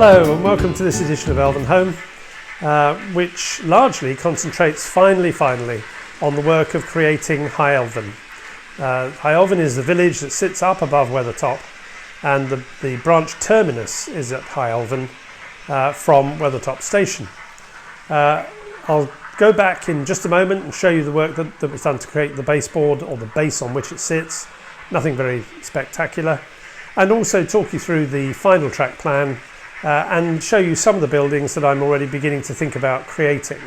Hello and welcome to this edition of Elvenhome, which largely concentrates finally on the work of creating High Elven. High Elven is the village that sits up above Weathertop, and the branch terminus is at High Elven from Weathertop Station. I'll go back in just a moment and show you the work that was done to create the baseboard, or the base on which it sits. Nothing very spectacular. And also talk you through the final track plan and show you some of the buildings that I'm already beginning to think about creating.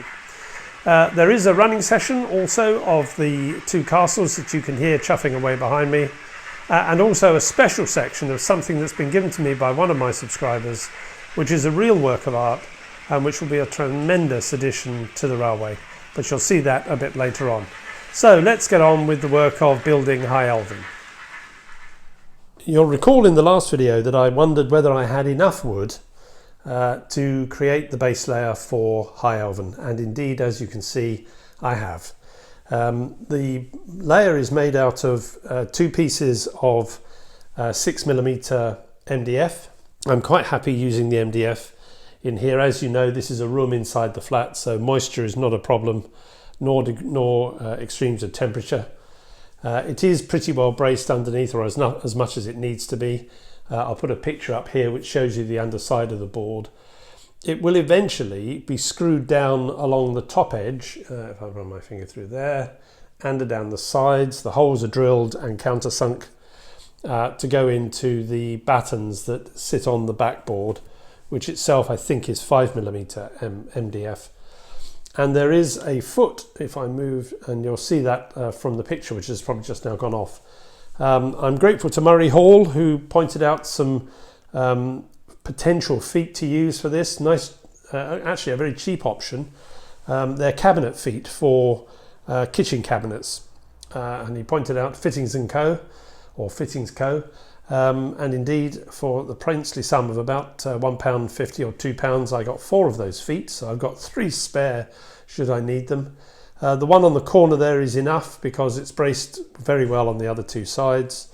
There is a running session also of the two castles that you can hear chuffing away behind me, and also a special section of something that's been given to me by one of my subscribers, which is a real work of art and which will be a tremendous addition to the railway, but you'll see that a bit later on. So let's get on with the work of building High Elven. You'll recall in the last video that I wondered whether I had enough wood to create the base layer for High Elven, and indeed, as you can see, I have. The layer is made out of two pieces of 6mm MDF. I'm quite happy using the MDF in here. As you know, this is a room inside the flat, so moisture is not a problem, nor extremes of temperature. It is pretty well braced underneath, or as much as it needs to be. I'll put a picture up here which shows you the underside of the board. It will eventually be screwed down along the top edge, if I run my finger through there, and down the sides. The holes are drilled and countersunk to go into the battens that sit on the backboard, which itself I think is 5mm MDF. And there is a foot, if I move, and you'll see that from the picture, which has probably just now gone off. I'm grateful to Murray Hall, who pointed out some potential feet to use for this. Nice, actually a very cheap option. They're cabinet feet for kitchen cabinets. And he pointed out Fittings & Co, or Fittings Co. And indeed, for the princely sum of about £1.50 or £2, I got 4 of those feet, so I've got 3 spare should I need them. The one on the corner there is enough because it's braced very well on the other 2 sides,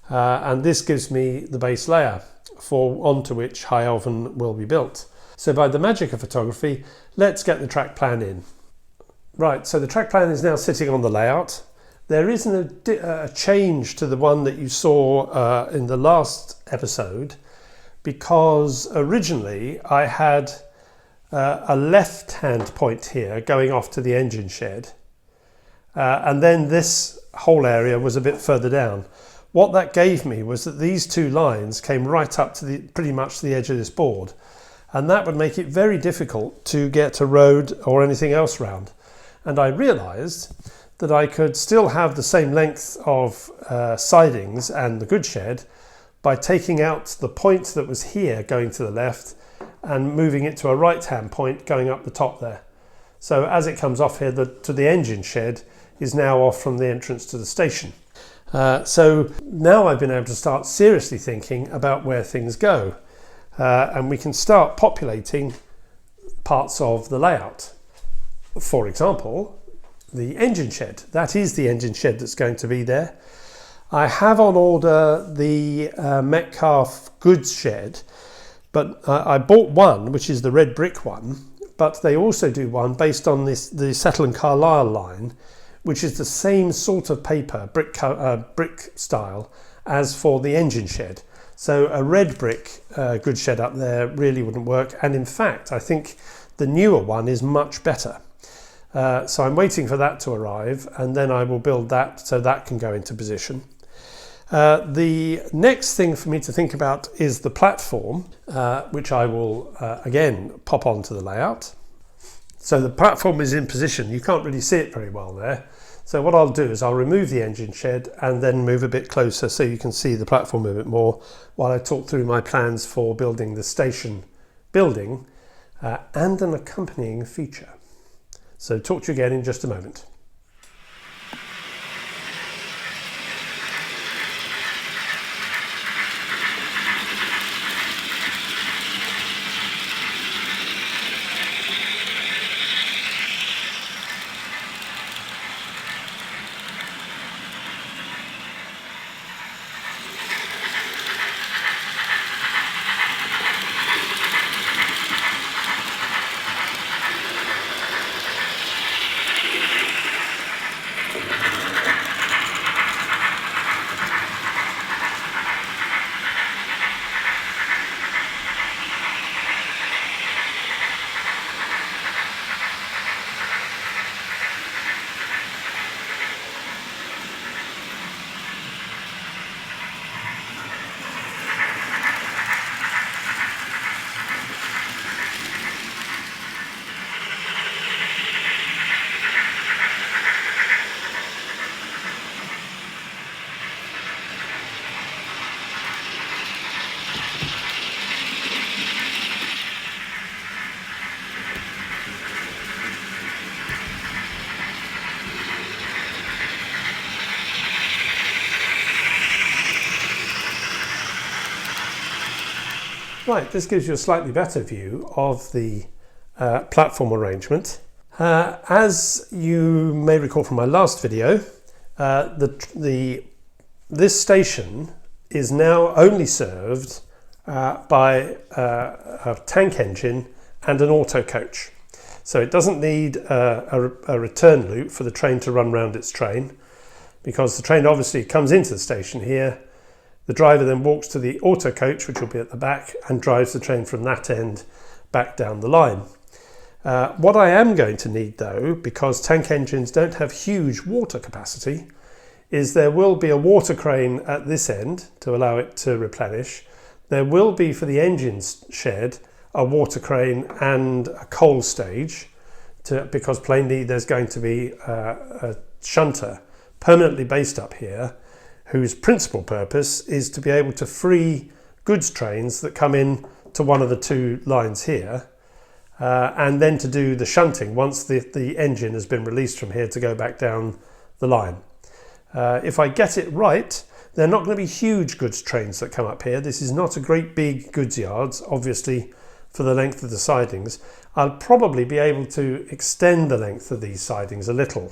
and this gives me the base layer onto which High Elven will be built. So by the magic of photography, let's get the track plan in. Right, so the track plan is now sitting on the layout. There isn't a change to the one that you saw in the last episode, because originally I had a left-hand point here going off to the engine shed, and then this whole area was a bit further down. What that gave me was that these 2 lines came right up to pretty much the edge of this board, and that would make it very difficult to get a road or anything else round. And I realised that I could still have the same length of sidings and the goods shed by taking out the point that was here going to the left and moving it to a right-hand point going up the top there. So as it comes off here, to the engine shed is now off from the entrance to the station. So now I've been able to start seriously thinking about where things go, and we can start populating parts of the layout. For example, the engine shed. That is the engine shed that's going to be there. I have on order the Metcalf goods shed, but I bought one, which is the red brick one, but they also do one based on the Settle and Carlisle line, which is the same sort of paper, brick style, as for the engine shed. So a red brick goods shed up there really wouldn't work, and in fact I think the newer one is much better. So I'm waiting for that to arrive, and then I will build that so that can go into position. The next thing for me to think about is the platform, which I will again pop onto the layout. So the platform is in position. You can't really see it very well there. So what I'll do is I'll remove the engine shed and then move a bit closer so you can see the platform a bit more while I talk through my plans for building the station building and an accompanying feature. So talk to you again in just a moment. Right, this gives you a slightly better view of the platform arrangement. As you may recall from my last video, this station is now only served by a tank engine and an auto coach. So it doesn't need a return loop for the train to run round its train, because the train obviously comes into the station here. The driver then walks to the auto coach, which will be at the back, and drives the train from that end back down the line. What I am going to need though, because tank engines don't have huge water capacity, is there will be a water crane at this end to allow it to replenish. There will be, for the engines shed, a water crane and a coal stage, because plainly there's going to be a shunter permanently based up here, whose principal purpose is to be able to free goods trains that come in to one of the two lines here, and then to do the shunting once the engine has been released from here to go back down the line. If I get it right, they're not going to be huge goods trains that come up here. This is not a great big goods yards, obviously, for the length of the sidings. I'll probably be able to extend the length of these sidings a little,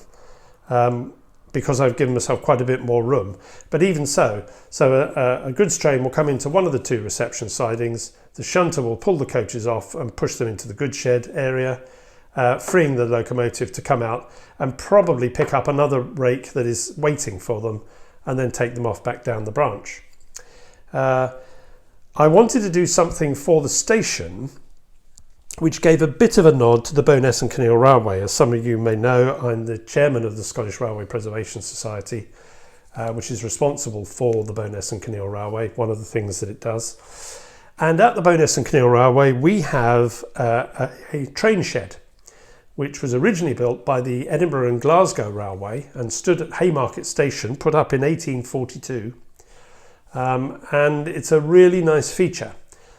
because I've given myself quite a bit more room. But even so, a goods train will come into one of the two reception sidings. The shunter will pull the coaches off and push them into the goods shed area, freeing the locomotive to come out and probably pick up another rake that is waiting for them, and then take them off back down the branch. I wanted to do something for the station which gave a bit of a nod to the Bowness and Kinneil Railway. As some of you may know, I'm the chairman of the Scottish Railway Preservation Society, which is responsible for the Bowness and Kinneil Railway, one of the things that it does. And at the Bowness and Kinneil Railway, we have a train shed, which was originally built by the Edinburgh and Glasgow Railway and stood at Haymarket Station, put up in 1842. And it's a really nice feature.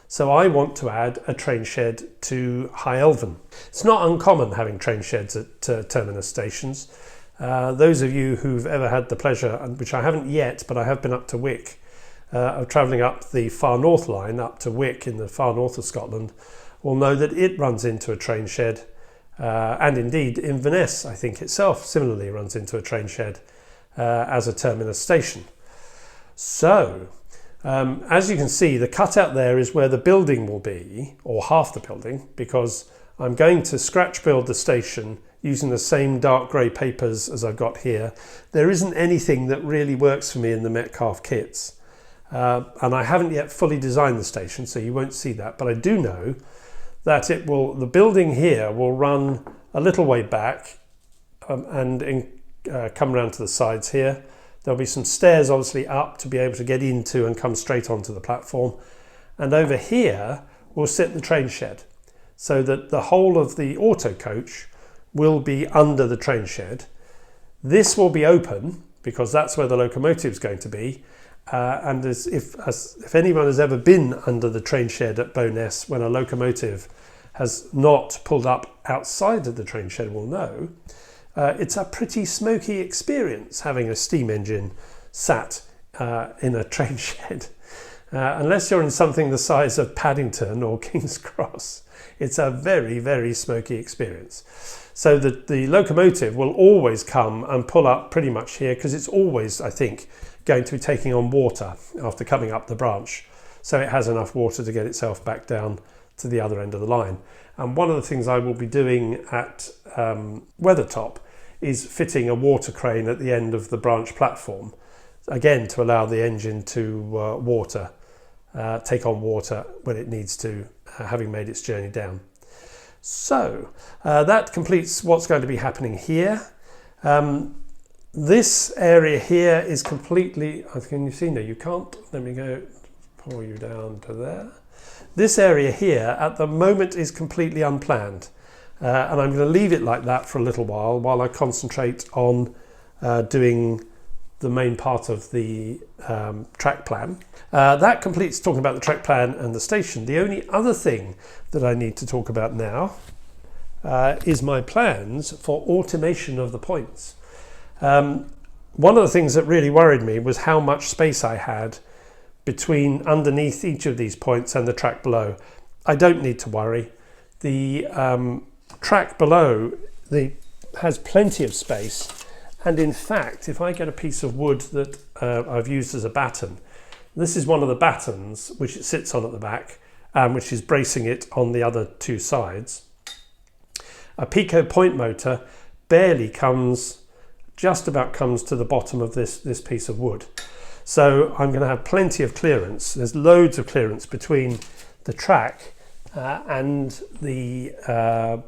So I want to add a train shed to High Elven. It's not uncommon having train sheds at terminus stations. Those of you who've ever had the pleasure, which I haven't yet, but I have been up to Wick, of travelling up the far north line up to Wick in the far north of Scotland, will know that it runs into a train shed. And indeed Inverness, I think itself, similarly runs into a train shed as a terminus station. So, as you can see, the cutout there is where the building will be, or half the building, because I'm going to scratch build the station using the same dark grey papers as I've got here. There isn't anything that really works for me in the Metcalfe kits. And I haven't yet fully designed the station, so you won't see that, but I do know that the building here will run a little way back and come around to the sides here. There'll be some stairs obviously up to be able to get into and come straight onto the platform. And over here will sit the train shed, so that the whole of the auto coach will be under the train shed. This will be open because that's where the locomotive is going to be. And if anyone has ever been under the train shed at Bowness when a locomotive has not pulled up outside of the train shed will know, it's a pretty smoky experience having a steam engine sat in a train shed. Unless you're in something the size of Paddington or King's Cross, it's a very, very smoky experience. So the locomotive will always come and pull up pretty much here, because it's always, I think, going to be taking on water after coming up the branch, so it has enough water to get itself back down to the other end of the line. And one of the things I will be doing at Weathertop is fitting a water crane at the end of the branch platform, again to allow the engine to take on water when it needs to, having made its journey down. So that completes what's going to be happening here. This area here is completely, can you see? No, you can't. Let me go pull you down to there. This area here at the moment is completely unplanned, and I'm going to leave it like that for a little while I concentrate on doing the main part of the track plan. That completes talking about the track plan and the station. The only other thing that I need to talk about now is my plans for automation of the points. One of the things that really worried me was how much space I had between underneath each of these points and the track below. I don't need to worry. The track below has plenty of space, and in fact, if I get a piece of wood that I've used as a batten, this is one of the battens which it sits on at the back, which is bracing it on the other two sides. A Pico point motor barely just about comes to the bottom of this piece of wood. So I'm going to have plenty of clearance. There's loads of clearance between the track and the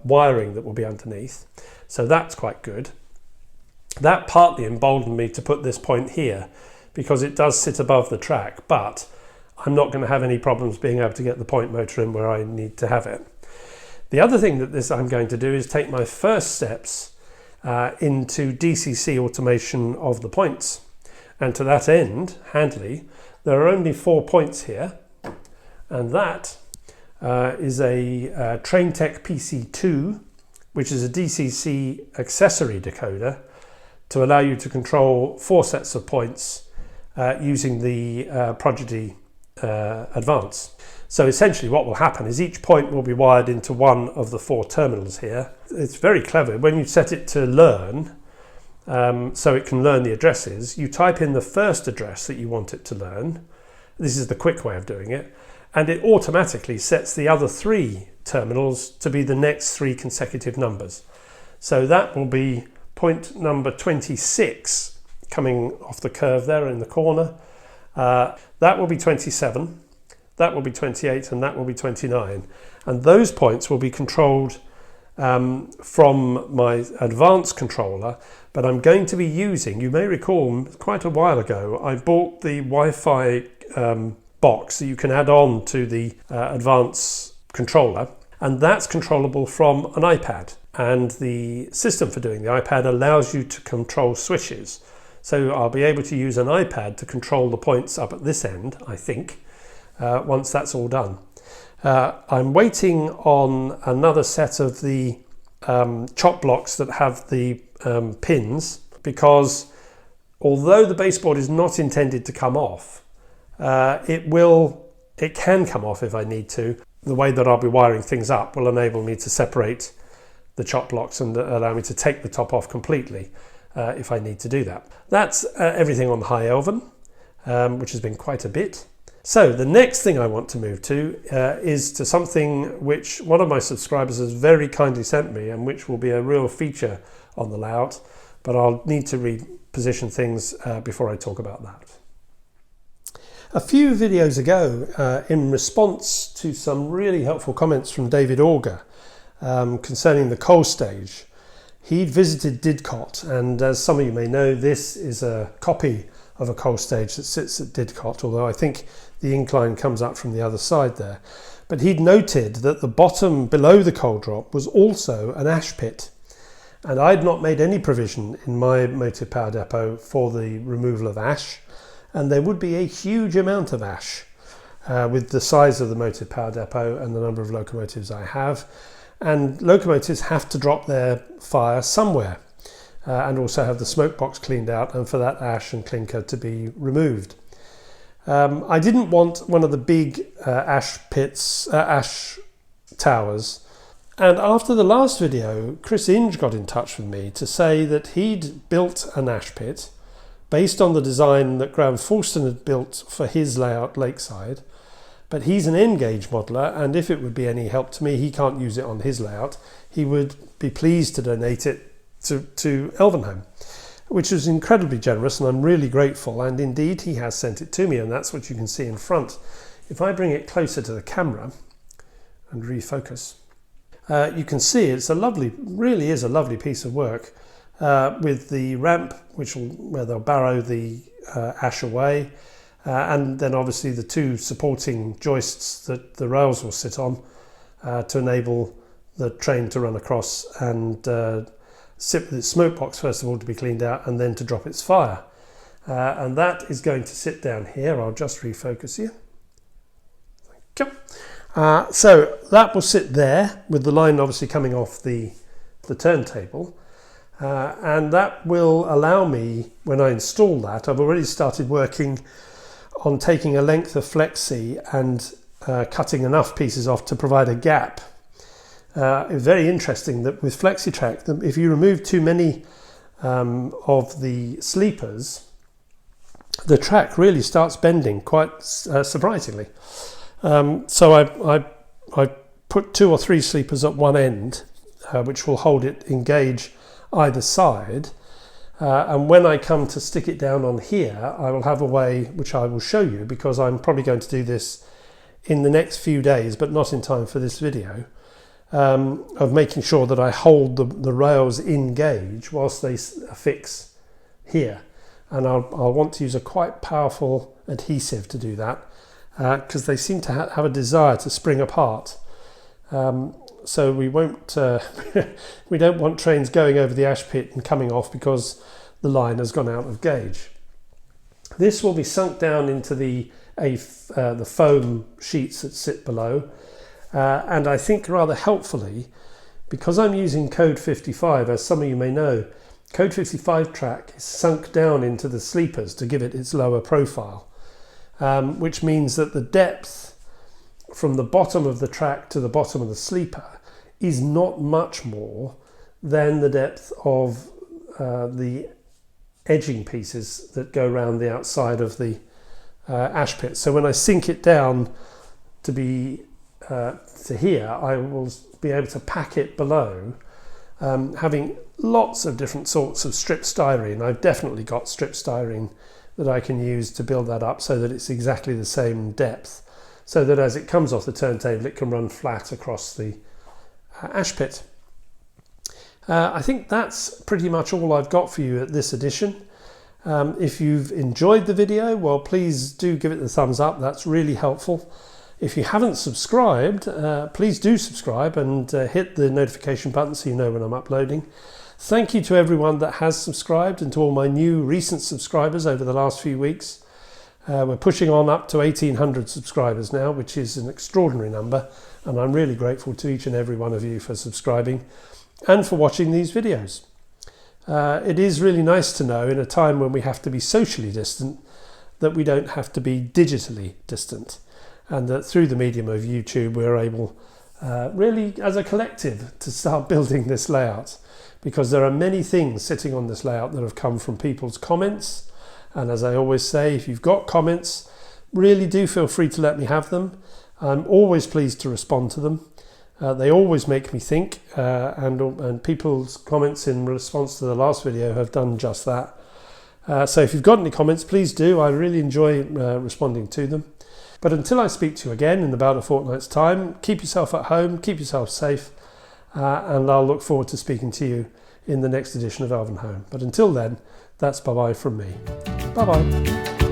wiring that will be underneath. So that's quite good. That partly emboldened me to put this point here because it does sit above the track, but I'm not going to have any problems being able to get the point motor in where I need to have it. The other thing that I'm going to do is take my first steps into DCC automation of the points. And to that end, handily, there are only 4 points here, and that is a TrainTech PC2, which is a DCC accessory decoder to allow you to control 4 sets of points using the Prodigy Advance. So essentially what will happen is each point will be wired into one of the 4 terminals here. It's very clever. When you set it to learn, so it can learn the addresses, you type in the first address that you want it to learn. This is the quick way of doing it. And it automatically sets the other 3 terminals to be the next 3 consecutive numbers. So that will be point number 26 coming off the curve there in the corner. That will be 27, that will be 28, and that will be 29. And those points will be controlled from my advanced controller, but I'm going to be using, you may recall quite a while ago, I bought the Wi-Fi box that you can add on to the advanced controller, and that's controllable from an iPad. And the system for doing the iPad allows you to control switches. So I'll be able to use an iPad to control the points up at this end, I think, once that's all done. I'm waiting on another set of the chop blocks that have the pins, because although the baseboard is not intended to come off, it can come off if I need to. The way that I'll be wiring things up will enable me to separate the chop blocks and allow me to take the top off completely if I need to do that. That's everything on the High Elven, which has been quite a bit. So the next thing I want to move to is to something which one of my subscribers has very kindly sent me, and which will be a real feature on the layout, but I'll need to reposition things before I talk about that. A few videos ago, in response to some really helpful comments from David Auger concerning the coal stage, he'd visited Didcot, and as some of you may know, this is a copy of a coal stage that sits at Didcot, although I think the incline comes up from the other side there. But he'd noted that the bottom below the coal drop was also an ash pit, and I'd not made any provision in my motive power depot for the removal of ash, and there would be a huge amount of ash with the size of the motive power depot and the number of locomotives I have. And locomotives have to drop their fire somewhere and also have the smoke box cleaned out, and for that ash and clinker to be removed. I didn't want one of the big ash towers. And after the last video, Chris Inge got in touch with me to say that he'd built an ash pit based on the design that Graham Fulston had built for his layout Lakeside. But he's an N-gauge modeler, and if it would be any help to me, he can't use it on his layout. He would be pleased to donate it to Elvenhome, which was incredibly generous, and I'm really grateful. And indeed, he has sent it to me, and that's what you can see in front. If I bring it closer to the camera and refocus, you can see it's a lovely, really is a lovely piece of work with the ramp, where they'll barrow the ash away. And then obviously the 2 supporting joists that the rails will sit on to enable the train to run across and sit with its smoke box first of all to be cleaned out, and then to drop its fire. And that is going to sit down here. I'll just refocus here. Thank you. So that will sit there with the line obviously coming off the turntable. And that will allow me, when I install that, I've already started working on taking a length of flexi and cutting enough pieces off to provide a gap. It's very interesting that with FlexiTrack, if you remove too many of the sleepers, the track really starts bending quite surprisingly. So I put 2 or 3 sleepers at one end, which will hold it engage either side. And when I come to stick it down on here, I will have a way, which I will show you, because I'm probably going to do this in the next few days, but not in time for this video, of making sure that I hold the rails in gauge whilst they affix here. And I'll want to use a quite powerful adhesive to do that, because they seem to have a desire to spring apart. So we won't, we don't want trains going over the ash pit and coming off because the line has gone out of gauge. This will be sunk down into the foam sheets that sit below, and I think rather helpfully, because I'm using code 55, as some of you may know, code 55 track is sunk down into the sleepers to give it its lower profile, which means that the depth from the bottom of the track to the bottom of the sleeper is not much more than the depth of the edging pieces that go around the outside of the ash pit. So when I sink it down to here, I will be able to pack it below, having lots of different sorts of strip styrene. I've definitely got strip styrene that I can use to build that up so that it's exactly the same depth, so that as it comes off the turntable it can run flat across the ash pit. I think that's pretty much all I've got for you at this edition. If you've enjoyed the video, well, please do give it the thumbs up. That's really helpful. If you haven't subscribed, please do subscribe and hit the notification button so you know when I'm uploading. Thank you to everyone that has subscribed and to all my new recent subscribers over the last few weeks. We're pushing on up to 1,800 subscribers now, which is an extraordinary number, and I'm really grateful to each and every one of you for subscribing and for watching these videos. It is really nice to know, in a time when we have to be socially distant, that we don't have to be digitally distant, and that through the medium of YouTube we're able, really as a collective, to start building this layout, because there are many things sitting on this layout that have come from people's comments. And as I always say, if you've got comments, really do feel free to let me have them. I'm always pleased to respond to them. They always make me think, and people's comments in response to the last video have done just that. So if you've got any comments, please do. I really enjoy responding to them. But until I speak to you again in about a fortnight's time, keep yourself at home, keep yourself safe, and I'll look forward to speaking to you in the next edition of Elvenhome. But until then, that's bye-bye from me. Bye-bye.